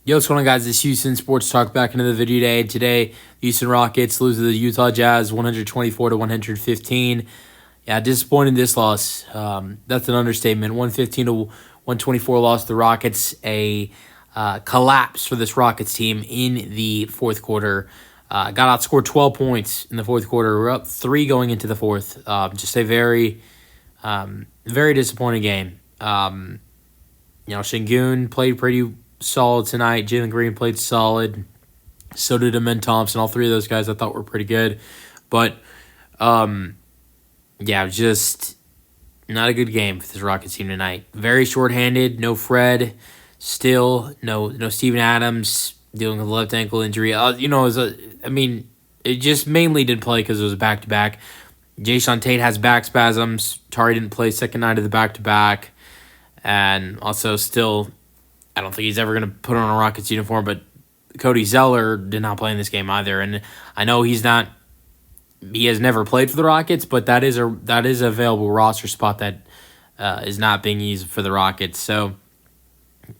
Yo, what's going on, guys? It's Houston Sports Talk back into the video today. Today, the Houston Rockets lose to the Utah Jazz 124 to 115. Yeah, disappointing this loss. That's an understatement. 115 to 124 loss to the Rockets. A collapse for this Rockets team in the fourth quarter. Got outscored 12 points in the fourth quarter. We're up 3 going into the fourth. Just a very disappointing game. Sengun played pretty solid tonight. Jalen Green played solid. So did Amen Thompson. All three of those guys I thought were pretty good. But, just not a good game for this Rockets team tonight. Very shorthanded. No Fred. Still, no Steven Adams dealing with a left ankle injury. It just mainly didn't play because it was a back-to-back. Jason Tate has back spasms. Tari didn't play second night of the back-to-back. And also still, I don't think he's ever going to put on a Rockets uniform, but Cody Zeller did not play in this game either. And I know he has never played for the Rockets, but that is a available roster spot that is not being used for the Rockets. So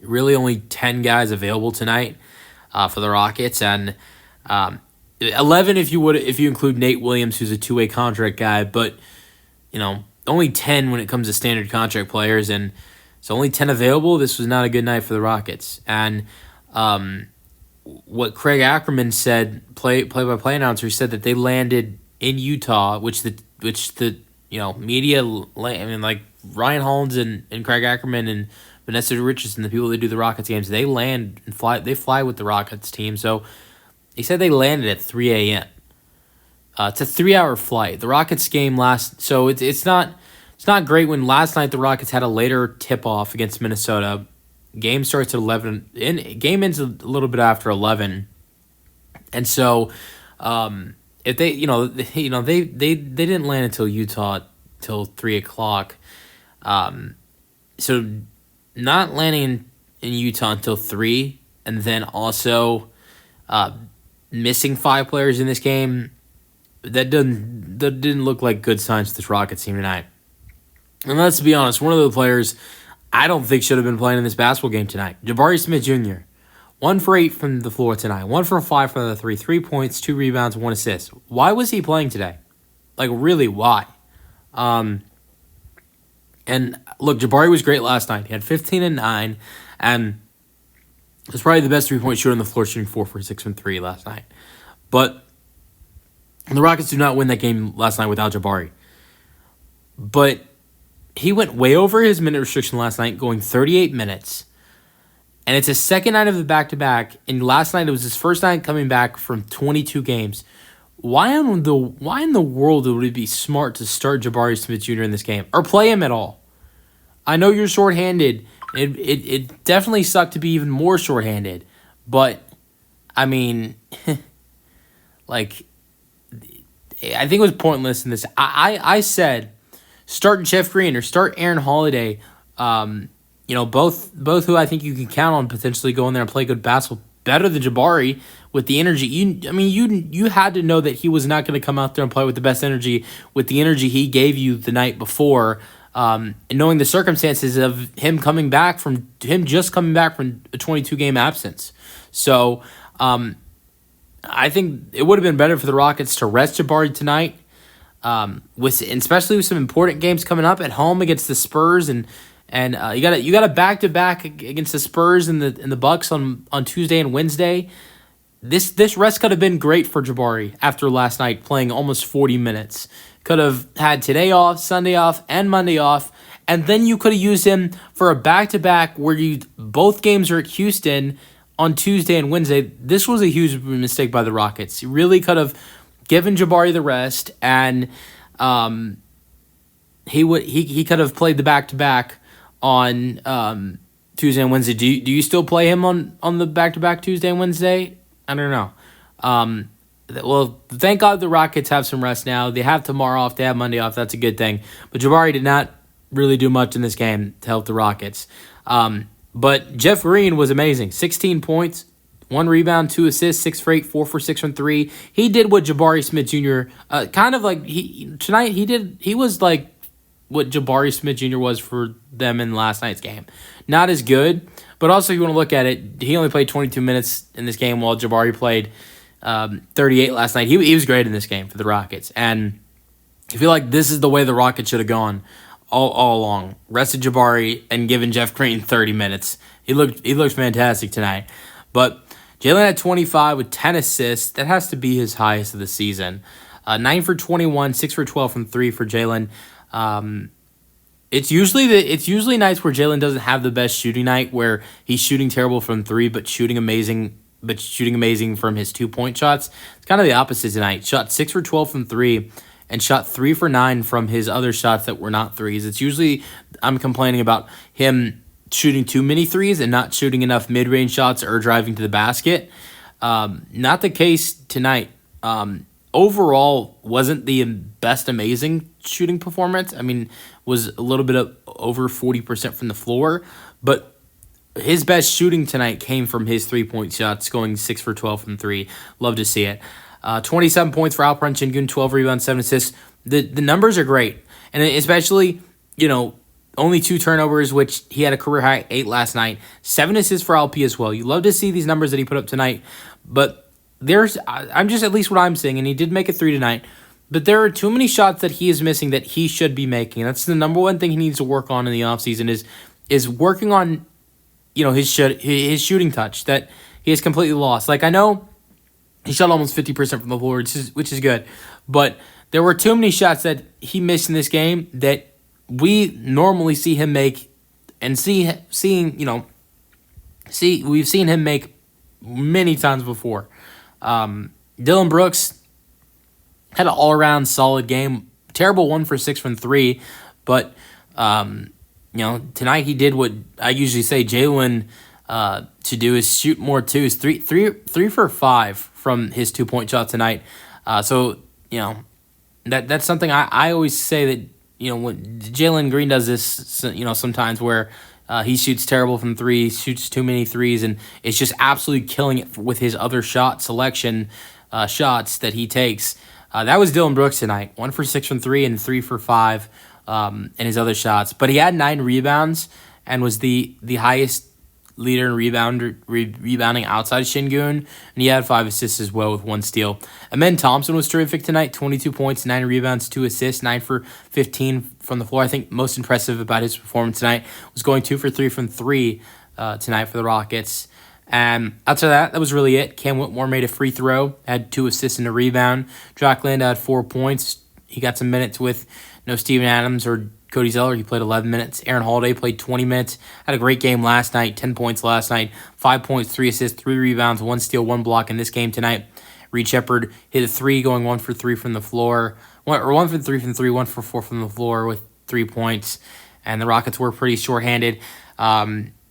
really only 10 guys available tonight for the Rockets, and 11 if you include Nate Williams, who's a two-way contract guy, but only 10 when it comes to standard contract players, and so only 10 available. This was not a good night for the Rockets. And what Craig Ackerman said, play-by-play announcer, said that they landed in Utah, which the media, like Ryan Hollins and Craig Ackerman and Vanessa Richardson, the people that do the Rockets games, they land and fly. They fly with the Rockets team. So he said they landed at 3 a.m. It's a 3-hour flight. The Rockets game it's not great when last night the Rockets had a later tip-off against Minnesota. Game starts at 11. Game ends a little bit after 11. And so if they didn't land until Utah till 3 o'clock. So not landing in Utah until 3, and then also missing 5 players in this game, that didn't look like good signs for this Rockets team tonight. And let's be honest, one of the players I don't think should have been playing in this basketball game tonight, Jabari Smith Jr. 1 for 8 from the floor tonight. 1 for 5 from the 3. 3 points, 2 rebounds, 1 assist. Why was he playing today? Like, really, why? And look, Jabari was great last night. He had 15 and 9, and was probably the best 3-point shooter on the floor, shooting 4 for 6 from 3 last night. But the Rockets do not win that game last night without Jabari. But he went way over his minute restriction last night, going 38 minutes. And it's his second night of the back-to-back. And last night it was his first night coming back from 22 games. Why in the world would it be smart to start Jabari Smith Jr. in this game? Or play him at all? I know you're shorthanded. It definitely sucked to be even more shorthanded. But, I mean, I think it was pointless in this. I said start Jeff Green or start Aaron Holiday. Both who I think you can count on potentially going there and play good basketball better than Jabari with the energy. You had to know that he was not going to come out there and play with the best energy, with the energy he gave you the night before, and knowing the circumstances of him just coming back from a 22-game absence. So I think it would have been better for the Rockets to rest Jabari tonight, especially with some important games coming up at home against the Spurs, and you got a back-to-back against the Spurs and the Bucks on Tuesday and Wednesday. This rest could have been great for Jabari after last night playing almost 40 minutes. Could have had today off, Sunday off, and Monday off, and then you could have used him for a back-to-back where both games are at Houston on Tuesday and Wednesday. This was a huge mistake by the Rockets. You really could have given Jabari the rest, and he could have played the back-to-back on Tuesday and Wednesday. Do you still play him on the back-to-back Tuesday and Wednesday? I don't know. Well, thank God the Rockets have some rest now. They have tomorrow off. They have Monday off. That's a good thing. But Jabari did not really do much in this game to help the Rockets. But Jeff Green was amazing. 16 points, 1 rebound, 2 assists, 6 for 8, 4 for 6 from 3. He did what Jabari Smith Jr. He was like what Jabari Smith Jr. was for them in last night's game. Not as good, But also, if you want to look at it, he only played 22 minutes in this game while Jabari played 38 last night. He was great in this game for the Rockets. And I feel like this is the way the Rockets should have gone all along. Rested Jabari and given Jeff Green 30 minutes. He looked fantastic tonight. But Jalen had 25 with 10 assists. That has to be his highest of the season. 9 for 21, 6 for 12 from 3 for Jalen. It's usually nights where Jalen doesn't have the best shooting night, where he's shooting terrible from 3, but shooting amazing from his 2-point shots. It's kind of the opposite tonight. Shot 6 for 12 from 3, and shot 3 for 9 from his other shots that were not threes. It's usually I'm complaining about him shooting too many threes and not shooting enough mid-range shots or driving to the basket. Not the case tonight. Overall, wasn't the best amazing shooting performance. I mean, was a little bit of over 40% from the floor, but his best shooting tonight came from his 3-point shots, going 6 for 12 from 3. Love to see it. 27 points for Alperen Sengun, 12 rebounds, 7 assists. The numbers are great, and especially, only 2 turnovers, which he had a career high 8 last night. 7 assists for LP as well. You love to see these numbers that he put up tonight, but I'm just, at least what I'm seeing, and he did make a 3 tonight, but there are too many shots that he is missing that he should be making. That's the number one thing he needs to work on in the offseason is working on, his shooting touch that he has completely lost. Like, I know he shot almost 50% from the floor, which is good, but there were too many shots that he missed in this game that we normally see him make, and we've seen him make many times before. Dylan Brooks had an all-around solid game. Terrible 1 for 6 from 3, but tonight he did what I usually say Jalen to do, is shoot more twos. 3 for 5 from his 2-point shot tonight. So that's something I always say that when Jalen Green does this, sometimes where he shoots terrible from 3, shoots too many threes, and it's just absolutely killing it with his other shot selection shots that he takes. That was Dylan Brooks tonight. 1 for 6 from 3 and 3 for 5 in his other shots. But he had 9 rebounds and was the highest leader in rebounding outside Sengun, and he had 5 assists as well with 1 steal. Amen Thompson was terrific tonight, 22 points, 9 rebounds, 2 assists, 9 for 15 from the floor. I think most impressive about his performance tonight was going 2 for 3 from 3 tonight for the Rockets. And outside that was really it. Cam Whitmore made a free throw, had 2 assists and a rebound. Jock Land had 4 points. He got some minutes with no Steven Adams or Cody Zeller. He played 11 minutes. Aaron Holiday played 20 minutes. Had a great game last night. 10 points last night. 5 points, 3 assists, 3 rebounds, 1 steal, 1 block in this game tonight. Reed Shepherd hit a 3, going 1 for 3 from the floor. 1 for 3 from 3, 1 for 4 from the floor with 3 points. And the Rockets were pretty shorthanded.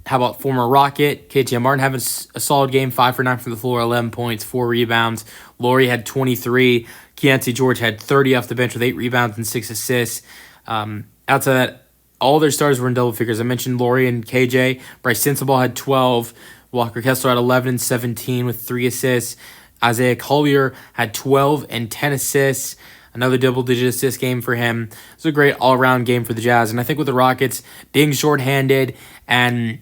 How about former Rocket? KJ Martin having a solid game. 5 for 9 from the floor, 11 points, 4 rebounds. Laurie had 23. Keontae George had 30 off the bench with 8 rebounds and 6 assists. Outside that, all their stars were in double figures. I mentioned Laurie and KJ. Bryce Sensabaugh had 12. Walker Kessler had 11 and 17 with 3 assists. Isaiah Collier had 12 and 10 assists. Another double-digit assist game for him. It was a great all-around game for the Jazz. And I think with the Rockets being shorthanded and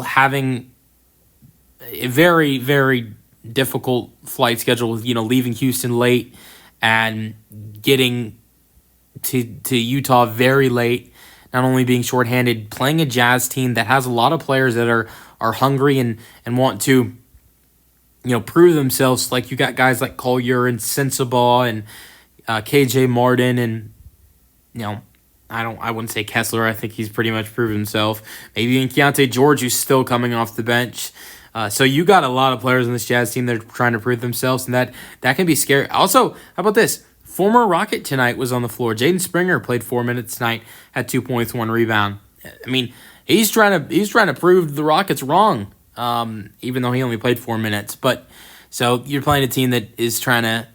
having a very, very difficult flight schedule with, leaving Houston late and getting to Utah very late, not only being shorthanded, playing a Jazz team that has a lot of players that are hungry and want to, prove themselves. Like, you got guys like Collier and Sensabaugh and KJ Martin and, I wouldn't say Kessler. I think he's pretty much proved himself. Maybe even Keontae George, who's still coming off the bench. So you got a lot of players on this Jazz team that are trying to prove themselves, and that can be scary. Also, how about this? Former Rocket tonight was on the floor. Jaden Springer played 4 minutes tonight, had 2 points, 1 rebound. I mean, he's trying to prove the Rockets wrong, even though he only played 4 minutes. But so you're playing a team that is trying to,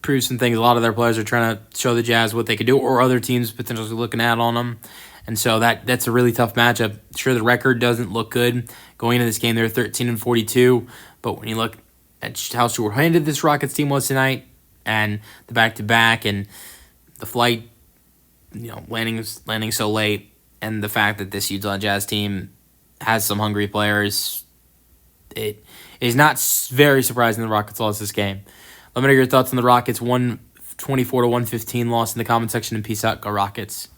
prove some things. A lot of their players are trying to show the Jazz what they could do, or other teams potentially looking out on them. And so that's a really tough matchup. Sure, the record doesn't look good. Going into this game, they're 13-42. But when you look at how short-handed this Rockets team was tonight, and the back-to-back, and the flight, landing so late, and the fact that this Utah Jazz team has some hungry players. It is not very surprising the Rockets lost this game. Let me know your thoughts on the Rockets 124 to 115 loss in the comment section, and peace out. Go Rockets.